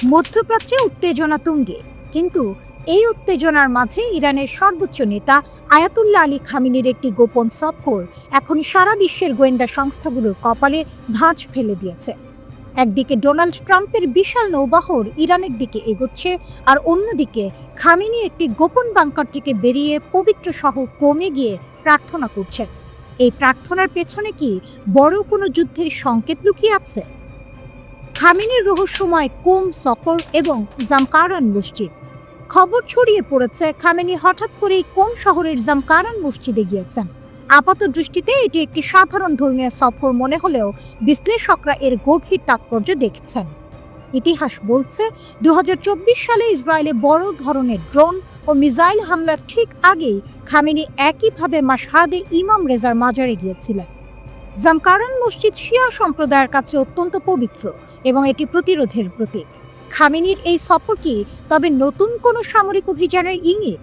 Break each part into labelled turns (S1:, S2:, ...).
S1: মধ্যপ্রাচ্যে উত্তেজনা তুঙ্গে, কিন্তু এই উত্তেজনার মাঝে ইরানের সর্বোচ্চ নেতা আয়াতুল্লাহ আলী খামেনির একটি গোপন সফর এখন সারা বিশ্বের গোয়েন্দা সংস্থাগুলোর কপালে ভাঁজ ফেলে দিয়েছে। একদিকে ডোনাল্ড ট্রাম্পের বিশাল নৌবহর ইরানের দিকে এগোচ্ছে, আর অন্যদিকে খামেনি একটি গোপন বাংকার থেকে বেরিয়ে পবিত্র শহর কমে গিয়ে প্রার্থনা করছেন। এই প্রার্থনার পেছনে কি বড় কোনো যুদ্ধের সংকেত লুকিয়ে আছে? খামেনির রহস্যময় কোম সফর এবং জামকারান মসজিদ। খবর ছড়িয়ে পড়েছে খামেনি হঠাৎ করেই কোম শহরের জামকারান মসজিদে গিয়েছেন। আপাত দৃষ্টিতে এটি একটি সাধারণ ধর্মীয় সফর মনে হলেও বিশ্লেষকরা এর গভীর তাৎপর্য দেখছেন। ইতিহাস বলছে 2024 সালে ইসরায়েলে বড় ধরনের ড্রোন ও মিসাইল হামলার ঠিক আগেই খামেনি একইভাবে মাশহাদে ইমাম রেজার মাজারে গিয়েছিলেন। জামকারান মসজিদ শিয়া সম্প্রদায়ের কাছে অত্যন্ত পবিত্র এবং এটি প্রতিরোধের প্রতীক। খামেনির এই সফর কি তবে নতুন কোনো সামরিক অভিযানের ইঙ্গিত?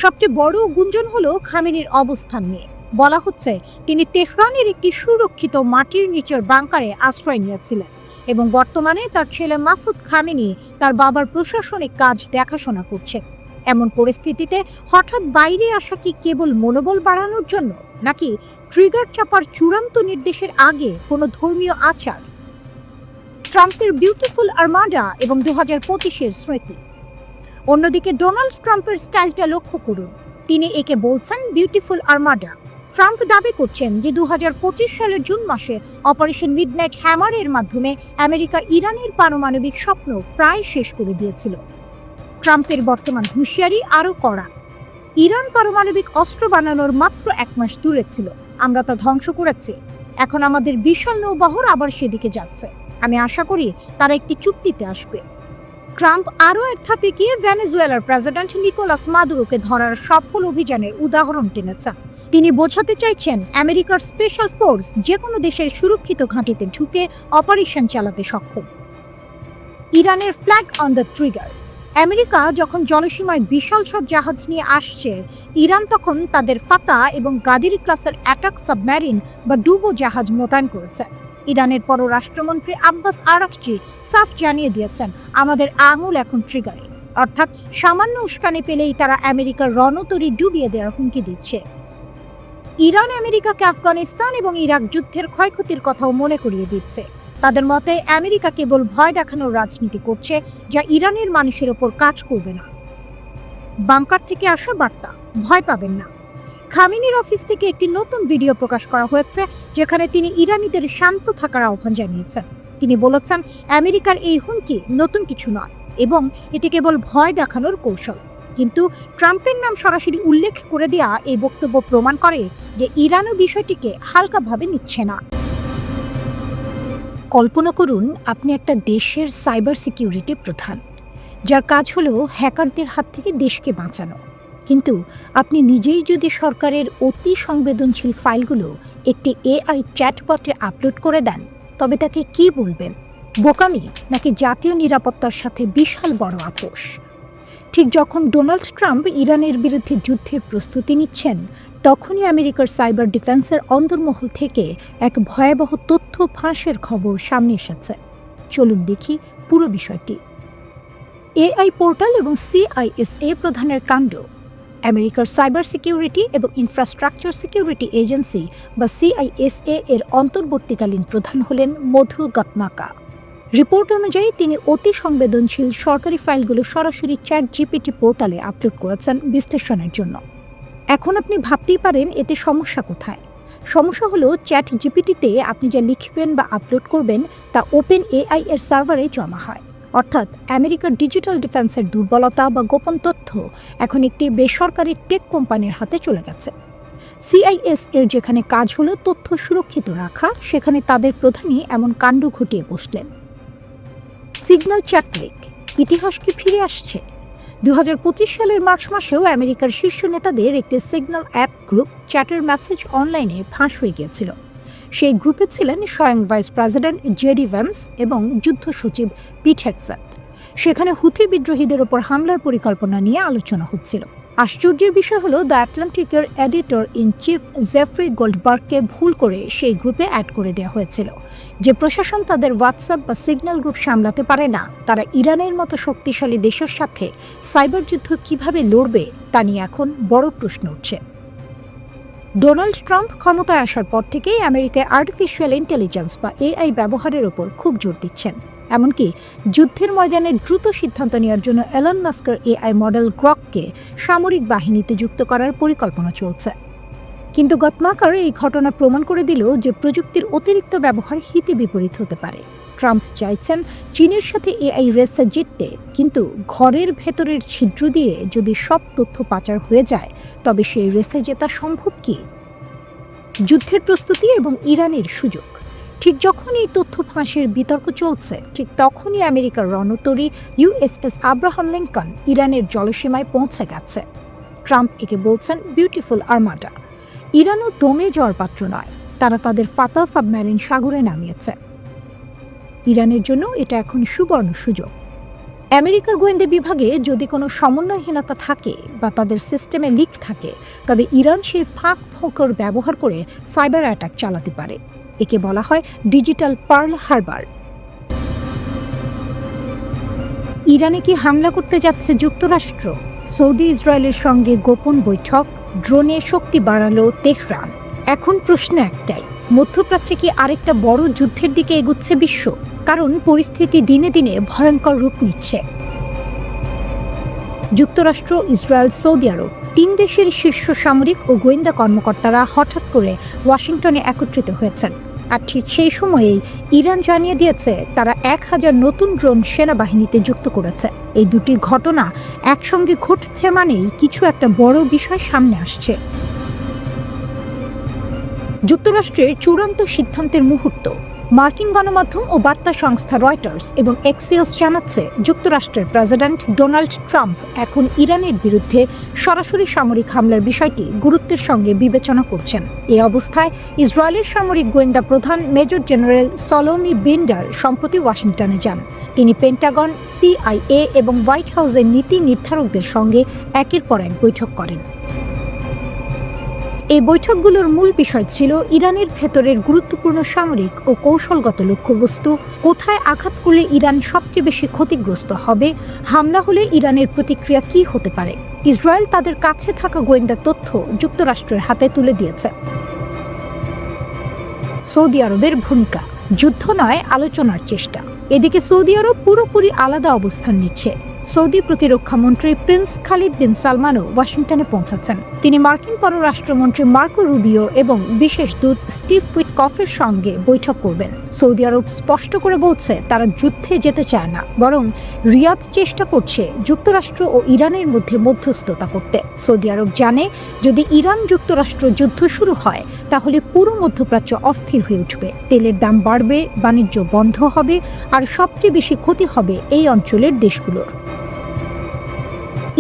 S1: সবচেয়ে বড় গুঞ্জন হলো খামেনির অবস্থান নিয়ে। বলা হচ্ছে তিনি তেহরানের একটি সুরক্ষিত মাটির নিচের বাংকারে আশ্রয় নিয়েছিলেন এবং বর্তমানে তার ছেলে মাসুদ খামেনি তার বাবার প্রশাসনিক কাজ দেখাশোনা করছেন। এমন পরিস্থিতিতে হঠাৎ বাইরে আসা কি কেবল মনোবল বাড়ানোর জন্য, নাকি ট্রিগার চাপার চূড়ান্ত নির্দেশের আগে কোনো ধর্মীয় আচার? ট্রাম্পের বিউটিফুল আর্মাডা এবং 2025-এর স্মৃতি। অন্যদিকে ডোনাল্ড ট্রাম্পের স্টাইলটা লক্ষ্য করুন। তিনি একে বলছেন বিউটিফুল আর্মাডা। ট্রাম্প দাবি করছেন যে 2025 সালের জুন মাসে অপারেশন মিডনাইট হ্যামারের মাধ্যমে আমেরিকা ইরানের পারমাণবিক স্বপ্ন প্রায় শেষ করে দিয়েছিল। ট্রাম্পের বর্তমান হুঁশিয়ারি আরও কড়া। ইরান পারমাণবিক অস্ত্র বানানোর মাত্র 1 মাস দূরে ছিল, আমরা তা ধ্বংস করেছি। এখন আমাদের বিশাল নৌবহর আবার সেদিকে যাচ্ছে। আমি আশা করি তারা একটি চুক্তিতে আসবে। ট্রাম্প আরও এক ধাপ এগিয়ে ভেনেজুয়েলার প্রেসিডেন্ট নিকোলাস মাদুরোকে ধরার সফল অভিযানের উদাহরণ টেনেছেন। তিনি বোঝাতে চাইছেন আমেরিকার স্পেশাল ফোর্স যে কোনো দেশের সুরক্ষিত ঘাঁটিতে ঢুকে অপারেশন চালাতে সক্ষম। ইরানের flag on the trigger. America যখন জলসীমায় বিশাল সব জাহাজ নিয়ে আসছে, ইরান তখন তাদের ফাতা এবং গাদির ক্লাসের অ্যাটাক সাবমেরিন বা ডুবো জাহাজ মোতায়েন করেছে। ইরানের পররাষ্ট্রমন্ত্রী আব্বাস আরাকচি সাফ জানিয়ে দিয়েছেন, আমাদের আঙুল এখন ট্রিগারে, অর্থাৎ সামান্য উস্কানি পেলেই তারা আমেরিকার রণতরী ডুবিয়ে দেওয়ার হুমকি দিচ্ছে। ইরান আমেরিকাকে আফগানিস্তান এবং ইরাক যুদ্ধের ক্ষয়ক্ষতির কথাও মনে করিয়ে দিচ্ছে। তাদের মতে আমেরিকা কেবল ভয় দেখানোর রাজনীতি করছে, যা ইরানের মানুষের ওপর কাজ করবে না। বাংকার থেকে আসা বার্তা, ভয় পাবেন না। খামেনির অফিস থেকে একটি নতুন ভিডিও প্রকাশ করা হয়েছে, যেখানে তিনি ইরানিদের শান্ত থাকার আহ্বান জানিয়েছেন। তিনি বলেছেন, আমেরিকার এই হুমকি নতুন কিছু নয় এবং এটি কেবল ভয় দেখানোর কৌশল। কিন্তু ট্রাম্পের নাম সরাসরি উল্লেখ করে দেওয়া এই বক্তব্য প্রমাণ করে যে ইরানও বিষয়টিকে হালকাভাবে নিচ্ছে না। কল্পনা করুন আপনি একটা দেশের সাইবার সিকিউরিটি প্রধান, যার কাজ হলো হ্যাকারদের হাত থেকে দেশকে বাঁচানো। কিন্তু আপনি নিজেই যদি সরকারের অতি সংবেদনশীল ফাইলগুলো একটি এআই চ্যাটবটে আপলোড করে দেন, তবে তাকে কি বলবেন? বোকামি নাকি জাতীয় নিরাপত্তার সাথে বিশাল বড় আপোষ? ঠিক যখন ডোনাল্ড ট্রাম্প ইরানের বিরুদ্ধে যুদ্ধের প্রস্তুতি নিচ্ছেন, তখনই আমেরিকার সাইবার ডিফেন্সের অন্দরমহল থেকে এক ভয়াবহ তথ্য ফাঁসের খবর সামনে এসেছে। চলুন দেখি পুরো বিষয়টি। এআই পোর্টাল এবং সিআইএসএ প্রধানের কাণ্ড। আমেরিকার সাইবার সিকিউরিটি এবং ইনফ্রাস্ট্রাকচার সিকিউরিটি এজেন্সি বা সিআইএসএ এর অন্তর্বর্তীকালীন প্রধান হলেন মধু গতমাকা। রিপোর্ট অনুযায়ী তিনি অতি সংবেদনশীল সরকারি ফাইলগুলো সরাসরি চ্যাট জিপিটি পোর্টালে আপলোড করেছেন বিশ্লেষণের জন্য। এখন আপনি ভাবতেই পারেন এতে সমস্যা কোথায়। সমস্যা হলো চ্যাট জিপিটিতে আপনি যা লিখবেন বা আপলোড করবেন তা ওপেন এআই এর সার্ভারে জমা হয়। অর্থাৎ আমেরিকার ডিজিটাল ডিফেন্সের দুর্বলতা বা গোপন তথ্য এখন একটি বেসরকারি টেক কোম্পানির হাতে চলে গেছে। সিআইএস এর যেখানে কাজ হলো তথ্য সুরক্ষিত রাখা, সেখানে তাদের প্রধানই এমন কাণ্ড ঘটিয়ে বসলেন। সিগন্যাল চ্যাট লিক, ইতিহাস কি ফিরে আসছে? 2025 সালের মার্চ মাসেও আমেরিকার শীর্ষ নেতাদের একটি সিগন্যাল অ্যাপ গ্রুপ চ্যাটের মেসেজ অনলাইনে ফাঁস হয়ে গিয়েছিল। সেই গ্রুপে ছিলেন স্বয়ং ভাইস প্রেসিডেন্ট জেডি ভ্যান্স এবং যুদ্ধ সচিব পিট হেগসেথ। সেখানে হুথি বিদ্রোহীদের ওপর হামলার পরিকল্পনা নিয়ে আলোচনা হচ্ছিল। আশ্চর্যের বিষয় হলো দ্য আটলান্টিকের এডিটর ইন চিফ জেফ্রি গোল্ডবার্গকে ভুল করে সেই গ্রুপে অ্যাড করে দেওয়া হয়েছিল। যে প্রশাসন তাদের হোয়াটসঅ্যাপ বা সিগন্যাল গ্রুপ সামলাতে পারে না, তারা ইরানের মতো শক্তিশালী দেশের সাথে সাইবার যুদ্ধ কিভাবে লড়বে তা নিয়ে এখন বড় প্রশ্ন উঠছে। ডোনাল্ড ট্রাম্প ক্ষমতায় আসার পর থেকেই আমেরিকায় আর্টিফিশিয়াল ইন্টেলিজেন্স বা এআই ব্যবহারের ওপর খুব জোর দিচ্ছেন। এমনকি যুদ্ধের ময়দানে দ্রুত সিদ্ধান্ত নেওয়ার জন্য এলন মাস্কের এআই মডেল গ্রককে সামরিক বাহিনীতে যুক্ত করার পরিকল্পনা চলছে। কিন্তু গতমাকার এই ঘটনা প্রমাণ করে দিল যে প্রযুক্তির অতিরিক্ত ব্যবহার হিতে বিপরীত হতে পারে। ট্রাম্প চাইছেন চীনের সাথে এআই রেসে জিততে, কিন্তু ঘরের ভেতরের ছিদ্র দিয়ে যদি সব তথ্য পাচার হয়ে যায় তবে সেই রেসে জেতা সম্ভব কি? যুদ্ধের প্রস্তুতি এবং ইরানের সুযোগ। ঠিক যখন এই তথ্য ফাঁসের বিতর্ক চলছে, ঠিক তখনই আমেরিকার রণতরী ইউএসএস আব্রাহাম লিঙ্কন ইরানের জলসীমায় পৌঁছে গেছে। ট্রাম্প একে বলছেন বিউটিফুল আর্মাডা। ইরানও দমে যাওয়ার পাত্র নয়, তারা তাদের ফাতা সাবমেরিন সাগরে নামিয়েছে। ইরানের জন্য এটা এখন সুবর্ণ সুযোগ। আমেরিকার গোয়েন্দা বিভাগে যদি কোনো সমন্বয়হীনতা থাকে বা তাদের সিস্টেমে লিক থাকে, তবে ইরান সেই ফাঁক ফোকর ব্যবহার করে সাইবার অ্যাটাক চালাতে পারে। একে বলা হয় ডিজিটাল পার্ল হারবার। ইরানে কি হামলা করতে যাচ্ছে যুক্তরাষ্ট্র? সৌদি ইসরায়েলের সঙ্গে গোপন বৈঠক, ড্রোনে শক্তি বাড়ালো তেহরান। এখন প্রশ্ন একটাই, মধ্যপ্রাচ্যে কি আরেকটা বড় যুদ্ধের দিকে এগুচ্ছে বিশ্ব? কারণ পরিস্থিতি দিনে দিনে ভয়ঙ্কর রূপ নিচ্ছে। যুক্তরাষ্ট্র, ইসরায়েল, সৌদি আরব, 3 দেশের শীর্ষ সামরিক ও গোয়েন্দা কর্মকর্তারা হঠাৎ করে ওয়াশিংটনে একত্রিত হয়েছেন। আর ঠিক সেই সময়েই ইরান জানিয়ে দিয়েছে তারা 1000 নতুন ড্রোন সেনাবাহিনীতে যুক্ত করেছে। এই দুটি ঘটনা একসঙ্গে ঘটছে মানেই কিছু একটা বড় বিষয় সামনে আসছে। যুক্তরাষ্ট্রের চূড়ান্ত সিদ্ধান্তের মুহূর্ত। মার্কিন গণমাধ্যম ও বার্তা সংস্থা রয়টার্স এবং এক্সিওস জানাচ্ছে যুক্তরাষ্ট্রের প্রেসিডেন্ট ডোনাল্ড ট্রাম্প এখন ইরানের বিরুদ্ধে সরাসরি সামরিক হামলার বিষয়টি গুরুত্বের সঙ্গে বিবেচনা করছেন। এই অবস্থায় ইসরায়েলের সামরিক গোয়েন্দা প্রধান মেজর জেনারেল সলোমি বিন্ডার সম্প্রতি ওয়াশিংটনে যান। তিনি পেন্টাগন, সিআইএ এবং হোয়াইট হাউসের নীতি নির্ধারকদের সঙ্গে একের পর এক বৈঠক করেন। এই বৈঠকগুলোর মূল বিষয় ছিল ইরানের ভেতরের গুরুত্বপূর্ণ সামরিক ও কৌশলগত লক্ষ্যবস্তু, কোথায় আঘাত করলে ইরান সবচেয়ে বেশি ক্ষতিগ্রস্ত হবে, হামলা হলে ইরানের প্রতিক্রিয়া কী হতে পারে। ইসরায়েল তাদের কাছে থাকা গোয়েন্দা তথ্য যুক্তরাষ্ট্রের হাতে তুলে দিয়েছে। সৌদি আরবের ভূমিকা, যুদ্ধ নয় আলোচনার চেষ্টা। এদিকে সৌদি আরব পুরোপুরি আলাদা অবস্থান নিচ্ছে। সৌদি প্রতিরক্ষা মন্ত্রী প্রিন্স খালিদ বিন সালমানও ওয়াশিংটনে পৌঁছাচ্ছেন। তিনি মার্কিন পররাষ্ট্রমন্ত্রী মার্কো রুবিও এবং বিশেষ দূত স্টিভ উইটকফের সঙ্গে বৈঠক করবেন। সৌদি আরব স্পষ্ট করে বলছে তারা যুদ্ধে যেতে চায় না, বরং রিয়াদ চেষ্টা করছে যুক্তরাষ্ট্র ও ইরানের মধ্যে মধ্যস্থতা করতে। সৌদি আরব জানে যদি ইরান যুক্তরাষ্ট্র যুদ্ধ শুরু হয় তাহলে পুরো মধ্যপ্রাচ্য অস্থির হয়ে উঠবে, তেলের দাম বাড়বে, বাণিজ্য বন্ধ হবে, আর সবচেয়ে বেশি ক্ষতি হবে এই অঞ্চলের দেশগুলোর।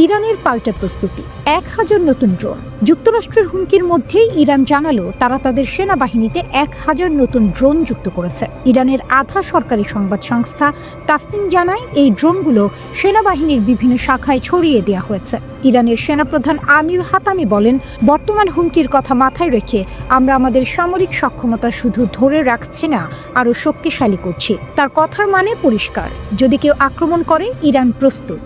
S1: ইরানের পাল্টা প্রস্তুতি, 1000 নতুন ড্রোন। যুক্তরাষ্ট্রের হুমকির মধ্যেই ইরান জানালো তারা তাদের সেনাবাহিনীতে 1000 নতুন ড্রোন যুক্ত করেছে। ইরানের আধা সরকারি সংবাদ সংস্থা তাসনিম জানায় এই ড্রোনগুলো সেনাবাহিনীর বিভিন্ন শাখায় ছড়িয়ে দেওয়া হয়েছে। ইরানের সেনাপ্রধান আমির হাতামি বলেন, বর্তমান হুমকির কথা মাথায় রেখে আমরা আমাদের সামরিক সক্ষমতা শুধু ধরে রাখছি না, আরও শক্তিশালী করছি। তার কথার মানে পরিষ্কার, যদি কেউ আক্রমণ করে ইরান প্রস্তুত।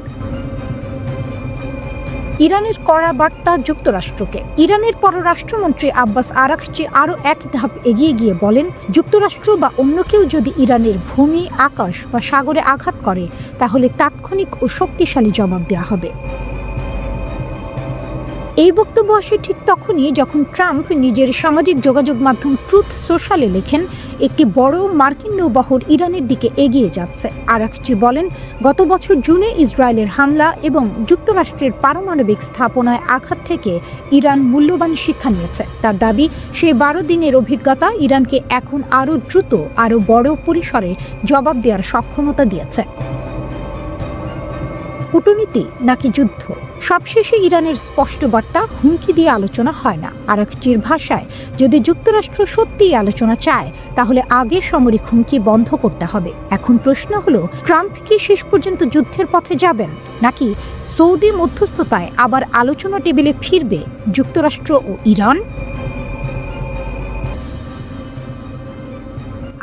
S1: ইরানের কড়া বার্তা যুক্তরাষ্ট্রকে। ইরানের পররাষ্ট্রমন্ত্রী আব্বাস আরাকচি আরও এক ধাপ এগিয়ে গিয়ে বলেন, যুক্তরাষ্ট্র বা অন্য কেউ যদি ইরানের ভূমি, আকাশ বা সাগরে আঘাত করে তাহলে তাৎক্ষণিক ও শক্তিশালী জবাব দেওয়া হবে। এই বক্তব্য আসে ঠিক তখনই যখন ট্রাম্প নিজের সামাজিক যোগাযোগ মাধ্যম ট্রুথ সোশ্যালে লেখেন একটি বড় মার্কিন নৌবহর ইরানের দিকে এগিয়ে যাচ্ছে। আরাকচি বলেন, গত বছর জুনে ইসরায়েলের হামলা এবং যুক্তরাষ্ট্রের পারমাণবিক স্থাপনায় আঘাত থেকে ইরান মূল্যবান শিক্ষা নিয়েছে। তার দাবি, সেই 12 দিনের অভিজ্ঞতা ইরানকে এখন আরও দ্রুত, আরও বড় পরিসরে জবাব দেওয়ার সক্ষমতা দিয়েছে। কূটনীতি নাকি যুদ্ধ? সবশেষে ইরানের স্পষ্ট বার্তা, হুমকি দিয়ে আলোচনা হয় না। আরাকচির ভাষায়, যদি যুক্তরাষ্ট্র সত্যিই আলোচনা চায় তাহলে আগে সামরিক হুমকি বন্ধ করতে হবে। এখন প্রশ্ন হলো, ট্রাম্প কি শেষ পর্যন্ত যুদ্ধের পথে যাবেন, নাকি সৌদি মধ্যস্থতায় আবার আলোচনা টেবিলে ফিরবে যুক্তরাষ্ট্র ও ইরান?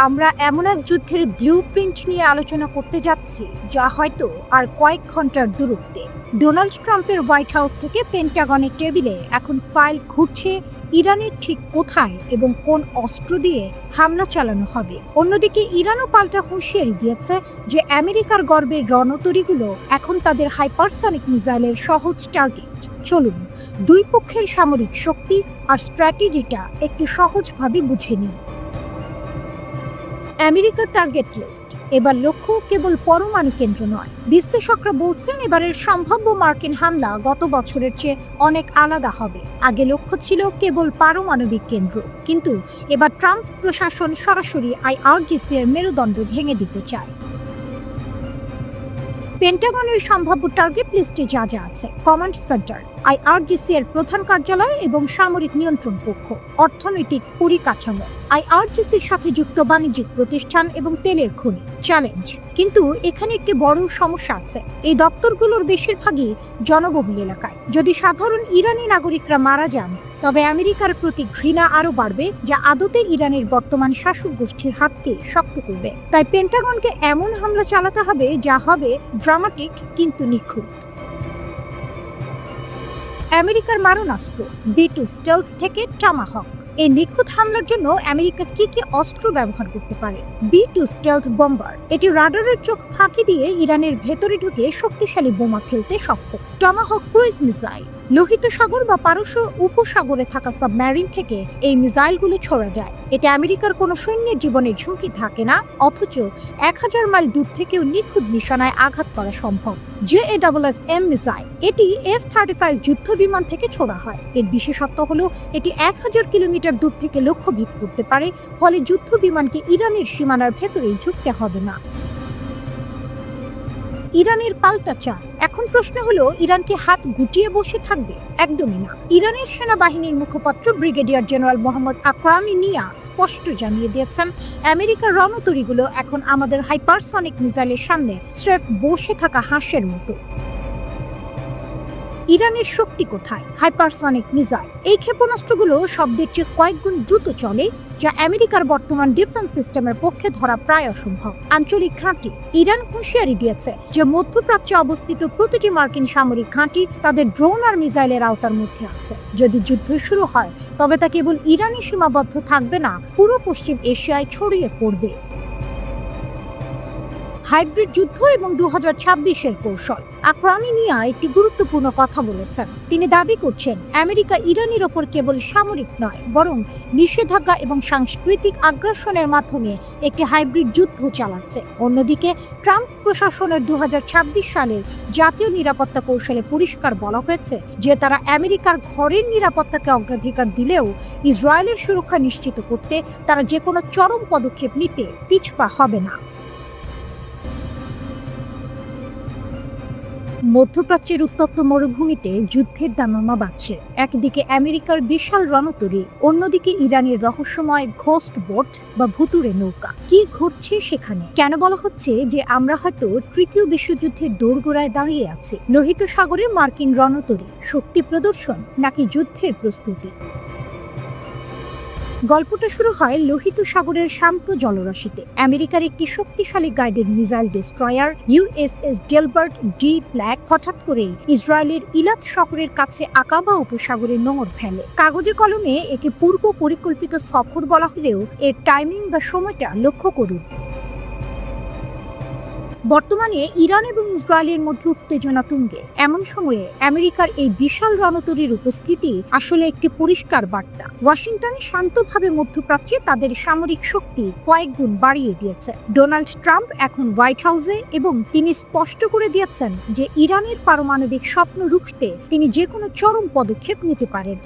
S1: আমরা এমন এক যুদ্ধের ব্লুপ্রিন্ট নিয়ে আলোচনা করতে যাচ্ছি যা হয়তো আর কয়েক ঘন্টার দূরত্বে। ডোনাল্ড ট্রাম্পের হোয়াইট হাউস থেকে পেন্টাগনের টেবিলে এখন ফাইল ঘুরছে ইরানের ঠিক কোথায় এবং কোন অস্ত্র দিয়ে হামলা চালানো হবে। অন্যদিকে ইরানও পাল্টা হুঁশিয়ারি দিয়েছে যে আমেরিকার গর্বের রণতরীগুলো এখন তাদের হাইপারসনিক মিসাইলের সহজ টার্গেট। চলুন দুই পক্ষের সামরিক শক্তি আর স্ট্র্যাটেজিটা একটু সহজভাবে বুঝে নিই। আমেরিকার টার্গেট লিস্ট। এবার লক্ষ্য কেবল পরমাণু কেন্দ্র নয়। বিশ্লেষকরা বলছেন এবারের সম্ভাব্য মার্কিন হামলা গত বছরের চেয়ে অনেক আলাদা হবে। আগে লক্ষ্য ছিল কেবল পারমাণবিক কেন্দ্র, কিন্তু এবার ট্রাম্প প্রশাসন সরাসরি আইআরজিসি এর মেরুদণ্ড ভেঙে দিতে চায়। পেন্টাগনের সম্ভাব্য টার্গেট লিস্টে যা যা আছে: কমান্ড সেন্টার, আইআরজিসি এর প্রধান কার্যালয় এবং সামরিক নিয়ন্ত্রণ কক্ষ, অর্থনৈতিক পরিকাঠামো, আইআরজিসির সাথে যুক্ত বাণিজ্যিক প্রতিষ্ঠান এবং তেলের খনি। চ্যালেঞ্জ কিন্তু এখানে একটি বড় সমস্যা আছে, এই দপ্তরগুলোর বেশিরভাগই জনবহুল এলাকায়। যদি সাধারণ ইরানি নাগরিকরা মারা যান তবে আমেরিকার প্রতি ঘৃণা আরও বাড়বে, যা আদতে ইরানের বর্তমান শাসক গোষ্ঠীর হাতকে শক্ত করবে। তাই পেন্টাগনকে এমন হামলা চালাতে হবে যা হবে ড্রামাটিক কিন্তু নিখুঁত। আমেরিকার মারণাস্ত্র B2 স্টেলথ থেকে টমাহক। এই নিখুঁত হামলার জন্য আমেরিকা কি কি অস্ত্র ব্যবহার করতে পারে? B2 stealth bomber. এটি রাডারের চোখ ফাঁকি দিয়ে ইরানের ভেতরে ঢুকে শক্তিশালী বোমা ফেলতে সক্ষম। Tomahawk cruise missile. লোহিত সাগর বা পারস্য উপসাগরে থাকা সাবমেরিন থেকে এই মিসাইলগুলো ছোড়া যায়। এতে আমেরিকার কোনো সৈন্যের জীবনের ঝুঁকি থাকে না, অথচ 1000 মাইল দূর থেকেও নিখুঁত নিশানায় আঘাত করা সম্ভব। JASSM missile. এটি F-35 যুদ্ধ বিমান থেকে ছোড়া হয়। এর বিশেষত্ব হলো এটি 1000 কিলোমিটার দূর থেকে লক্ষ্যভেদ করতে পারে, ফলে যুদ্ধ বিমানকে ইরানের সীমানার ভেতরেই ঝুঁকতে হবে না। ইরানের পাল্টা চাল। এখন প্রশ্ন হলো, ইরান কি হাত গুটিয়ে বসে থাকবে? একদমই না। ইরানের সেনাবাহিনীর মুখপাত্র ব্রিগেডিয়ার জেনারেল মোহাম্মদ আকরামি নিয়া স্পষ্ট জানিয়ে দিয়েছেন, আমেরিকার রণতরীগুলো এখন আমাদের হাইপারসনিক মিসাইলের সামনে স্রেফ বসে থাকা হাঁসের মতো। ইরানের শক্তি কোথায়? Hypersonic missile. এই ক্ষেপণাস্ত্রগুলো শব্দের চেয়ে কয়েক গুণ দ্রুত চলে, যা আমেরিকার বর্তমান ডিফেন্স সিস্টেমের পক্ষে ধরা প্রায় অসম্ভব। আঞ্চলিক ঘাঁটি। ইরান হুঁশিয়ারি দিয়েছে যে মধ্যপ্রাচ্যে অবস্থিত প্রতিটি মার্কিন সামরিক ঘাঁটি তাদের ড্রোন আর মিসাইলের আওতার মধ্যে আছে। যদি যুদ্ধ শুরু হয় তবে তা কেবল ইরানে সীমাবদ্ধ থাকবে না, পুরো পশ্চিম এশিয়ায় ছড়িয়ে পড়বে। হাইব্রিড যুদ্ধ এবং 2026-এর কৌশল। আকরামি নিয়া একটি গুরুত্বপূর্ণ কথা বলেছেন। তিনি দাবি করছেন আমেরিকা ইরানের ওপর কেবল সামরিক নয়, বরং নিষেধাজ্ঞা এবং সাংস্কৃতিক আগ্রাসনের মাধ্যমে একটি হাইব্রিড যুদ্ধ চালাচ্ছে। অন্যদিকে ট্রাম্প প্রশাসনের 2026 সালের জাতীয় নিরাপত্তা কৌশলে পরিষ্কার বলা হয়েছে যে তারা আমেরিকার ঘরের নিরাপত্তাকে অগ্রাধিকার দিলেও ইসরায়েলের সুরক্ষা নিশ্চিত করতে তারা যে কোনো চরম পদক্ষেপ নিতে পিছপা হবে না। মধ্যপ্রাচ্যের উত্তপ্ত মরুভূমিতে যুদ্ধের দামামা বাজছে। একদিকে আমেরিকার বিশাল রণতরী, অন্যদিকে ইরানের রহস্যময় ঘোস্ট বোট বা ভুতুড়ে নৌকা। কি ঘটছে সেখানে? কেন বলা হচ্ছে যে আমরা হয়তো তৃতীয় বিশ্বযুদ্ধের দোরগোড়ায় দাঁড়িয়ে আছি? লোহিত সাগরে মার্কিন রণতরী শক্তি প্রদর্শন নাকি যুদ্ধের প্রস্তুতি? গল্পটা শুরু হয় লোহিত সাগরের শান্ত জলরাশিতে। আমেরিকার একটি শক্তিশালী guided missile destroyer USS Delbert D black হঠাৎ করে ইসরায়েলের ইলাত শহরের কাছে আকাবা উপসাগরে নোঙর ফেলে। কাগজে কলমে একে পূর্ব পরিকল্পিত সফর বলা হলেও এর টাইমিং বা সময়টা লক্ষ্য করুন। বর্তমানে ইরান এবং ইসরায়েলের মধ্যে উত্তেজনা তুঙ্গে। এমন সময়ে আমেরিকার এই বিশাল রণতরীর উপস্থিতি আসলে একটি পরিষ্কার বার্তা। ওয়াশিংটন শান্তভাবে মধ্যপ্রাচ্যে তাদের সামরিক শক্তি কয়েক গুণ বাড়িয়ে দিয়েছে। ডোনাল্ড ট্রাম্প এখন হোয়াইট হাউসে এবং তিনি স্পষ্ট করে দিয়েছেন যে ইরানের পারমাণবিক স্বপ্ন রুখতে তিনি যে কোনো চরম পদক্ষেপ নিতে পারেন।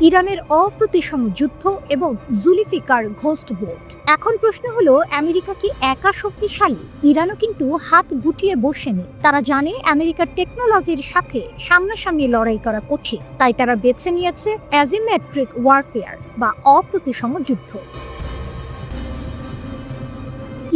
S1: ইরানের অপ্রতিসম যুদ্ধ এবং জুলফিকার ঘোস্ট বোট। এখন প্রশ্ন হলো, আমেরিকা কি একা শক্তিশালী? ইরানও কিন্তু হাত গুটিয়ে বসেনি। তারা জানে আমেরিকার টেকনোলজির সাথে সামনাসামনি লড়াই করা কঠিন, তাই তারা বেছে নিয়েছে অ্যাজিমেট্রিক ওয়ারফেয়ার বা অপ্রতিসম যুদ্ধ।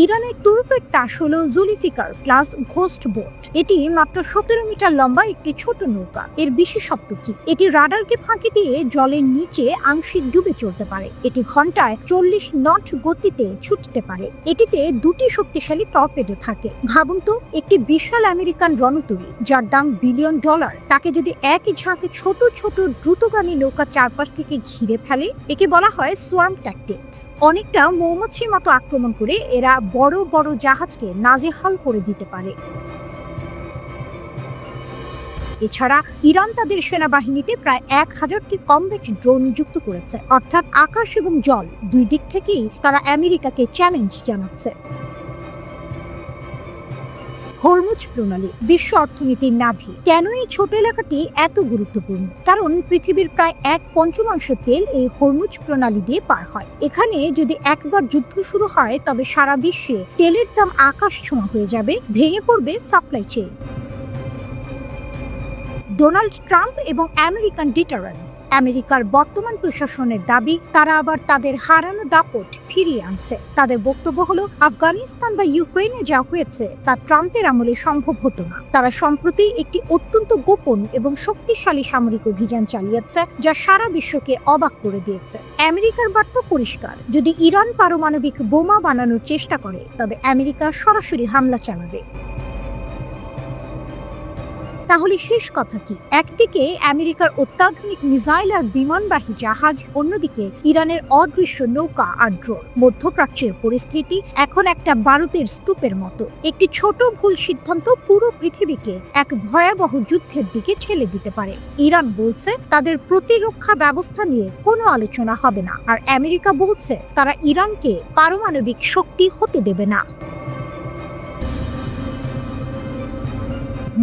S1: ইরানের তুরুপের তাস হল জুলফিকার প্লাস ঘোস্ট বোট। এটি মাত্র 17 মিটার লম্বা একটি ছোট নৌকা। এর বিশেষত্ব কি? এটি রাডারকে ফাঁকি দিয়ে জলের নিচে আংশিক ডুবে চলতে পারে। এটি ঘন্টায় 40 নট গতিতে ছুটতে পারে। এটিতে দুটি শক্তিশালী টর্পেডো থাকে। ভাবুন তো, একটি বিশাল আমেরিকান রণতরী যার দাম বিলিয়ন ডলার, তাকে যদি একই ঝাঁকে ছোট ছোট দ্রুতগামী নৌকা চারপাশ থেকে ঘিরে ফেলে, একে বলা হয় সোয়ার্ম ট্যাকটিক্স। অনেকটা মৌমাছির মতো আক্রমণ করে এরা বড় বড় জাহাজকে নাজেহাল করে দিতে পারে। এছাড়া ইরান তাদের সেনাবাহিনীতে প্রায় 1000টি কমব্যাট ড্রোন যুক্ত করেছে, অর্থাৎ আকাশ এবং জল দুই দিক থেকেই তারা আমেরিকাকে চ্যালেঞ্জ জানাচ্ছে। হরমুজ প্রণালী বিশ্ব অর্থনীতির নাভি। কেন এই ছোট এলাকাটি এত গুরুত্বপূর্ণ? কারণ পৃথিবীর প্রায় 1/5 তেল এই হরমুজ প্রণালী দিয়ে পার হয়। এখানে যদি একবার যুদ্ধ শুরু হয়, তবে সারা বিশ্বে তেলের দাম আকাশ ছোঁয়া হয়ে যাবে, ভেঙে পড়বে সাপ্লাই চেইন। ডোনাল্ড ট্রাম্প এবং আমেরিকান ডিটারেন্স। আমেরিকার বর্তমান প্রশাসনের দাবি তারা আবার তাদের হারানো দাপট ফিরিয়ে আনছে। তাদের বক্তব্য হলো, আফগানিস্তান বা ইউক্রেনে যা হয়েছে তা ট্রাম্পের আমলে সম্ভব হতো না। তারা সম্প্রতি একটি অত্যন্ত গোপন এবং শক্তিশালী সামরিক অভিযান চালিয়েছে, যা সারা বিশ্বকে অবাক করে দিয়েছে। আমেরিকার বার্তা পরিষ্কার, যদি ইরান পারমাণবিক বোমা বানানোর চেষ্টা করে, তবে আমেরিকা সরাসরি হামলা চালাবে। তাহলে শেষ কথা কি? একদিকে আমেরিকার অত্যাধুনিক মিসাইল আর বিমানবাহী জাহাজ, অন্যদিকে ইরানের অদৃশ্য নৌকা আর ড্রোন। মধ্যপ্রাচ্যের পরিস্থিতি এখন একটা বারুদের স্তূপের মতো। একটি ছোট ভুল সিদ্ধান্ত পুরো পৃথিবীকে এক ভয়াবহ যুদ্ধের দিকে ঠেলে দিতে পারে। ইরান বলছে তাদের প্রতিরক্ষা ব্যবস্থা নিয়ে কোনো আলোচনা হবে না, আর আমেরিকা বলছে তারা ইরানকে পারমাণবিক শক্তি হতে দেবে না।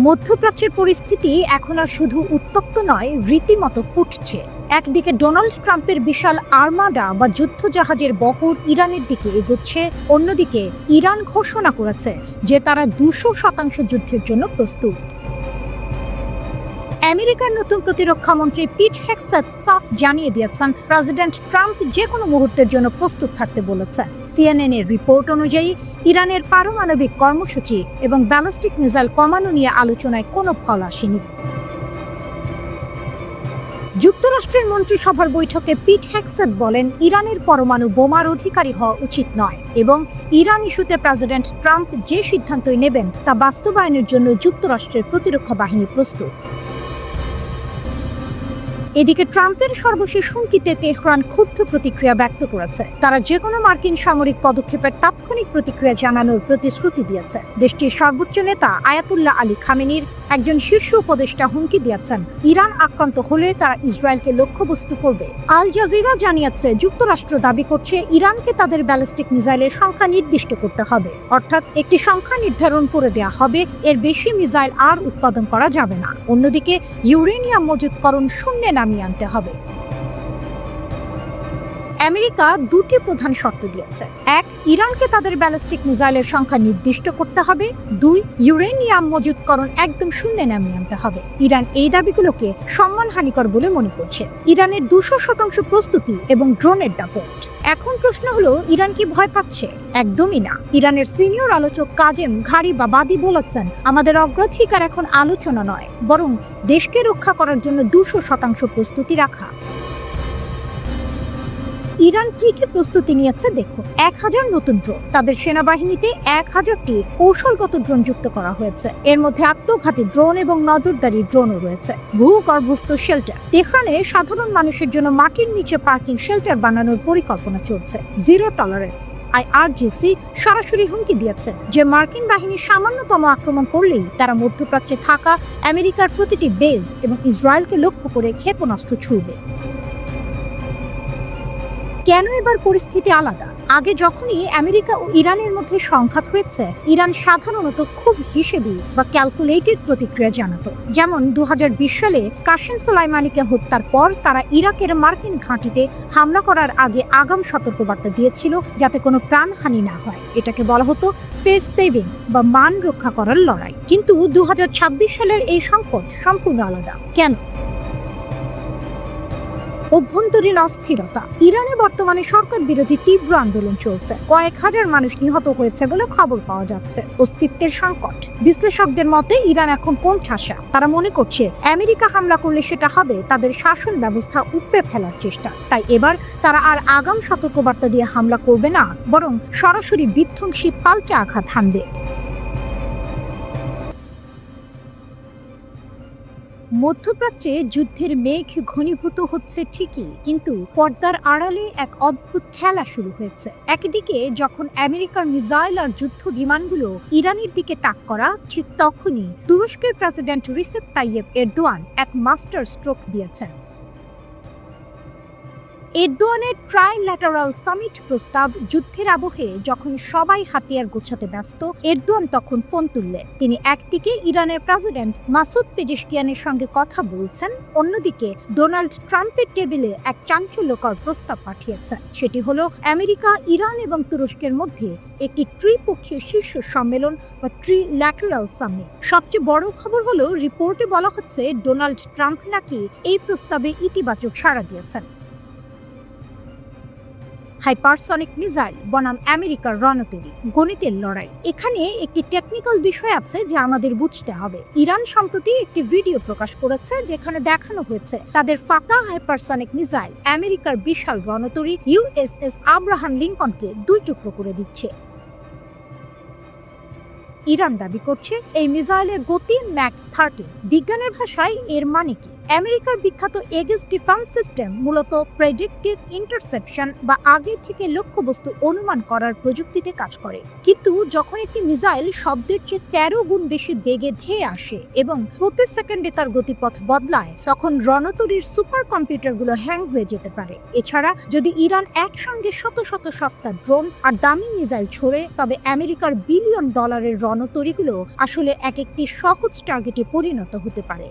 S1: মধ্যপ্রাচ্যের পরিস্থিতি এখন আর শুধু উত্তপ্ত নয়, রীতিমতো ফুটছে। একদিকে ডোনাল্ড ট্রাম্পের বিশাল আর্মাডা বা যুদ্ধজাহাজের বহর ইরানের দিকে এগোচ্ছে, অন্যদিকে ইরান ঘোষণা করেছে যে তারা 200% যুদ্ধের জন্য প্রস্তুত। আমেরিকার নতুন প্রতিরক্ষা মন্ত্রী পিট হেগসেথ সাফ জানিয়ে দিয়েছেন, প্রেসিডেন্ট ট্রাম্প যে কোনো মুহূর্তের জন্য প্রস্তুত থাকতে বলেছেন। সিএনএন এর রিপোর্ট অনুযায়ী ইরানের পারমাণবিক কর্মসূচি এবং ব্যালিস্টিক মিসাইল কমানো নিয়ে আলোচনায় কোনো ফল আসেনি। যুক্তরাষ্ট্রের মন্ত্রিসভার বৈঠকে পিট হেগসেথ বলেন, ইরানের পরমাণু বোমার অধিকারী হওয়া উচিত নয় এবং ইরান ইস্যুতে প্রেসিডেন্ট ট্রাম্প যে সিদ্ধান্তই নেবেন তা বাস্তবায়নের জন্য যুক্তরাষ্ট্রের প্রতিরক্ষা বাহিনী প্রস্তুত। এদিকে ট্রাম্পের সর্বশেষ হুমকিতে তেহরান ক্ষুব্ধ প্রতিক্রিয়া ব্যক্ত করেছে। তারা যে কোনো মার্কিন সামরিক পদক্ষেপের তাৎক্ষণিক প্রতিক্রিয়া জানানোর প্রতিশ্রুতি দিয়েছে। দেশটির সর্বোচ্চ নেতা আয়াতুল্লাহ আলী খামেনির একজন শীর্ষ উপদেষ্টা হুমকি দিয়েছেন, ইরান আক্রান্ত হলে তারা ইসরায়েলকে লক্ষ্যবস্তু করবে। আল জাজিরা জানিয়েছে, যুক্তরাষ্ট্র দাবি করছে ইরানকে তাদের ব্যালিস্টিক মিসাইলের সংখ্যা নির্দিষ্ট করতে হবে, অর্থাৎ একটি সংখ্যা নির্ধারণ করে দেওয়া হবে, এর বেশি মিসাইল আর উৎপাদন করা যাবে না। অন্যদিকে ইউরেনিয়াম মজুতকরণ শূন্যে নামিয়ে আনতে হবে। আমেরিকা দুটি প্রধান শর্ত দিয়েছে। এক, ইরানকে তাদের ব্যালিস্টিক মিসাইলের সংখ্যা নির্দিষ্ট করতে হবে। দুই, ইউরেনিয়াম মজুতকরণ একদম শূন্যে নামিয়ে আনতে হবে। ইরান এই দাবিগুলোকে সম্মানহানিকর বলে মনে করছে। ইরানের 200% প্রস্তুতি এবং ড্রোনের দাপট। এখন প্রশ্ন হলো, ইরান কি ভয় পাচ্ছে? একদমই না। ইরানের সিনিয়র আলোচক কাজেম ঘারিবাবাদি বলেছেন, আমাদের অগ্রাধিকার এখন আলোচনা নয়, বরং দেশকে রক্ষা করার জন্য 200% প্রস্তুতি রাখা। ইরান কি কি প্রস্তুতি নিয়েছে দেখুন। 1000 নতুন ড্রোন। তাদের সেনাবাহিনীতে 1000টি কৌশলগত ড্রোন যুক্ত করা হয়েছে। এর মধ্যে আত্মঘাতী ড্রোন এবং নজরদারি ড্রোনও রয়েছে। ভূগর্ভস্থ শেল্টার। তেহরানে সাধারণ মানুষের জন্য মাটির নিচে পার্কিং শেল্টার বানানোর পরিকল্পনা চলছে। Zero tolerance. আইআরজিসি সরাসরি হুমকি দিয়েছে যে মার্কিন বাহিনী সামান্যতম আক্রমণ করলেই তারা মধ্যপ্রাচ্যে থাকা আমেরিকার প্রতিটি বেস এবং ইসরায়েলকে লক্ষ্য করে ক্ষেপণাস্ত্র ছুড়বে। কেন এবার পরিস্থিতি আলাদা? আগে যখনই আমেরিকা ও ইরানের মধ্যে সংঘাত হয়েছে, ইরান সাধারণত খুব হিসেবি বা ক্যালকুলেটেড প্রতিক্রিয়া জানাতো। যেমন 2020 সালে কাসেম সোলাইমানিকে হত্যার পর তারা ইরাকের মার্কিন ঘাঁটিতে হামলা করার আগে আগাম সতর্কবার্তা দিয়েছিল যাতে কোনো প্রাণহানি না হয়। এটাকে বলা হতো ফেস সেভিং বা মান রক্ষা করার লড়াই। কিন্তু 2026 সালের এই সংকট সম্পূর্ণ আলাদা। কেন? অভ্যন্তরীণ অস্থিরতা। ইরানে বর্তমানে সরকার বিরোধী তীব্র আন্দোলন চলছে। কয়েক হাজার মানুষ নিহত হয়েছে বলে খবর পাওয়া যাচ্ছে। অস্তিত্বের সংকট। বিশ্লেষকদের মতে ইরান এখন কোণঠাসা। তারা মনে করছে আমেরিকা হামলা করলে সেটা হবে তাদের শাসন ব্যবস্থা উপড়ে ফেলার চেষ্টা। তাই এবার তারা আর আগাম সতর্কবার্তা দিয়ে হামলা করবে না, বরং সরাসরি বিধ্বংসী পাল্টা আঘাত হানবে। মধ্যপ্রাচ্যে যুদ্ধের মেঘ ঘনীভূত হচ্ছে ঠিকই, কিন্তু পর্দার আড়ালে এক অদ্ভুত খেলা শুরু হয়েছে। একদিকে যখন আমেরিকার মিসাইল আর যুদ্ধ বিমানগুলো ইরানের দিকে তাক করা, ঠিক তখনই তুরস্কের প্রেসিডেন্ট রিসেপ তাইয়েপ এরদোয়ান এক মাস্টার স্ট্রোক দিয়েছেন। এরদোয়ানের ট্রাইল্যাটারাল সামিট প্রস্তাব যুদ্ধের আবহে যখন সবাই হাতিয়ার গোছাতে ব্যস্ত, এরদোয়ান তখন ফোন তুললেন। তিনি একদিকে ইরানের প্রেসিডেন্ট মাসুদ পেজেশকিয়ানের সঙ্গে কথা বলছেন, অন্যদিকে ডোনাল্ড ট্রাম্পের টেবিলে এক চাঞ্চল্যকর প্রস্তাব পাঠিয়েছেন। সেটি হলো আমেরিকা, ইরান এবং তুরস্কের মধ্যে একটি ত্রিপক্ষীয় শীর্ষ সম্মেলন বা ট্রিল্যাটারাল সামিট। সবচেয়ে বড় খবর হলো, রিপোর্টে বলা হচ্ছে ডোনাল্ড ট্রাম্প নাকি এই প্রস্তাবে ইতিবাচক সাড়া দিয়েছেন। হাইপারসনিক মিসাইল বনাম আমেরিকার রণতরী, গণিতের লড়াই। এখানে একটি টেকনিক্যাল বিষয় আছে যা আমাদের বুঝতে হবে। ইরান সম্প্রতি একটি ভিডিও প্রকাশ করেছে যেখানে দেখানো হয়েছে তাদের ফাতা হাইপারসনিক মিসাইল আমেরিকার বিশাল রণতরী ইউএসএস আব্রাহাম লিঙ্কনকে দুই টুকরো করে দিচ্ছে। ইরান দাবি করছে এই মিসাইলের গতি ম্যাক 13। বিজ্ঞানের ভাষায় এর মানে কি? আমেরিকার বিখ্যাত এগিস ডিফেন্স সিস্টেম মূলত প্রেডিক্টিভ ইন্টারসেপশন বা আগে থেকে লক্ষ্যবস্তু অনুমান করার প্রযুক্তিতে কাজ করে। কিন্তু যখন একটি মিসাইল শব্দের চেয়ে 13 গুণ বেশি বেগে ধেয়ে আসে এবং প্রতি সেকেন্ডে তার গতিপথ বদলায়, তখন রণতরীর সুপার কম্পিউটারগুলো হ্যাং হয়ে যেতে পারে। এছাড়া যদি ইরান একসঙ্গে শত শত সস্তা ড্রোন আর দামি মিসাইল ছোড়ে, তবে আমেরিকার বিলিয়ন ডলারের রণতরীগুলো আসলে এক একটি সহজ টার্গেটে পরিণত হতে পারে।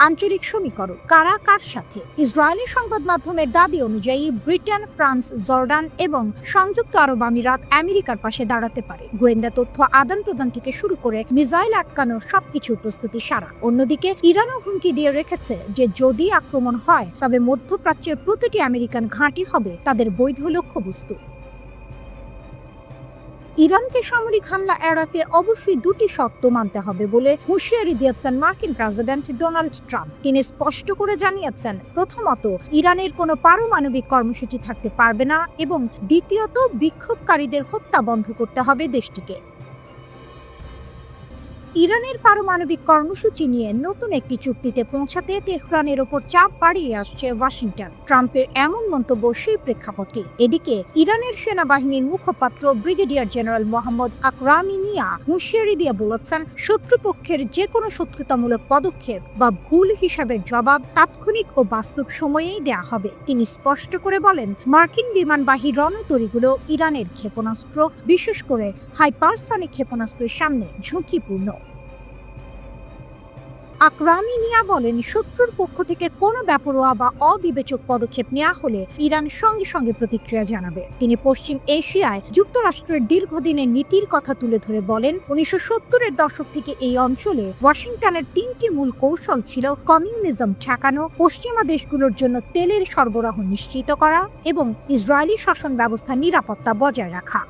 S1: আঞ্চলিক সমীকরণ, কারা কার সাথে? ইসরায়েলি সংবাদ মাধ্যমের দাবি অনুযায়ী ব্রিটেন, ফ্রান্স, জর্ডান এবং সংযুক্ত আরব আমিরাত আমেরিকার পাশে দাঁড়াতে পারে। গোয়েন্দা তথ্য আদান প্রদান থেকে শুরু করে মিসাইল আটকানোর সবকিছুর প্রস্তুতি সারা। অন্যদিকে ইরানও হুমকি দিয়ে রেখেছে যে যদি আক্রমণ হয় তবে মধ্যপ্রাচ্যের প্রতিটি আমেরিকান ঘাঁটি হবে তাদের বৈধ লক্ষ্যবস্তু। ইরানকে সামরিক হামলা এড়াতে অবশ্যই দুটি শর্ত মানতে হবে বলে হুঁশিয়ারি দিয়েছেন মার্কিন প্রেসিডেন্ট ডোনাল্ড ট্রাম্প। তিনি স্পষ্ট করে জানিয়েছেন, প্রথমত, ইরানের কোনো পারমাণবিক কর্মসূচি থাকতে পারবে না, এবং দ্বিতীয়ত, বিক্ষোভকারীদের হত্যা বন্ধ করতে হবে দেশটিকে। ইরানের পারমাণবিক কর্মসূচি নিয়ে নতুন একটি চুক্তিতে পৌঁছাতে তেহরানের ওপর চাপ বাড়িয়ে আসছে ওয়াশিংটন। ট্রাম্পের এমন মন্তব্য সেই প্রেক্ষাপটে। এদিকে ইরানের সেনাবাহিনীর মুখপাত্র ব্রিগেডিয়ার জেনারেল মোহাম্মদ আকরামি নিয়া হুঁশিয়ারি দিয়ে বলেছেন, শত্রুপক্ষের যে কোনো শত্রুতামূলক পদক্ষেপ বা ভুল হিসাবের জবাব তাৎক্ষণিক ও বাস্তব সময়েই দেয়া হবে। তিনি স্পষ্ট করে বলেন, মার্কিন বিমানবাহী রণতরীগুলো ইরানের ক্ষেপণাস্ত্র, বিশেষ করে হাইপারসনিক ক্ষেপণাস্ত্রের সামনে ঝুঁকিপূর্ণ। আকরামি নিয়া বলেন, শত্রুর পক্ষ থেকে কোনো বেপরোয়া বা অবিবেচক পদক্ষেপ নেওয়া হলে ইরান সঙ্গে সঙ্গে প্রতিক্রিয়া জানাবে। তিনি পশ্চিম এশিয়ায় যুক্তরাষ্ট্রের দীর্ঘদিনের নীতির কথা তুলে ধরে বলেন, 1970-এর দশক থেকে এই অঞ্চলে ওয়াশিংটনের 3টি মূল কৌশল ছিল: কমিউনিজম ঠেকানো, পশ্চিমা দেশগুলোর জন্য তেলের সরবরাহ নিশ্চিত করা এবং ইসরায়েলি শাসন ব্যবস্থার নিরাপত্তা বজায় রাখা।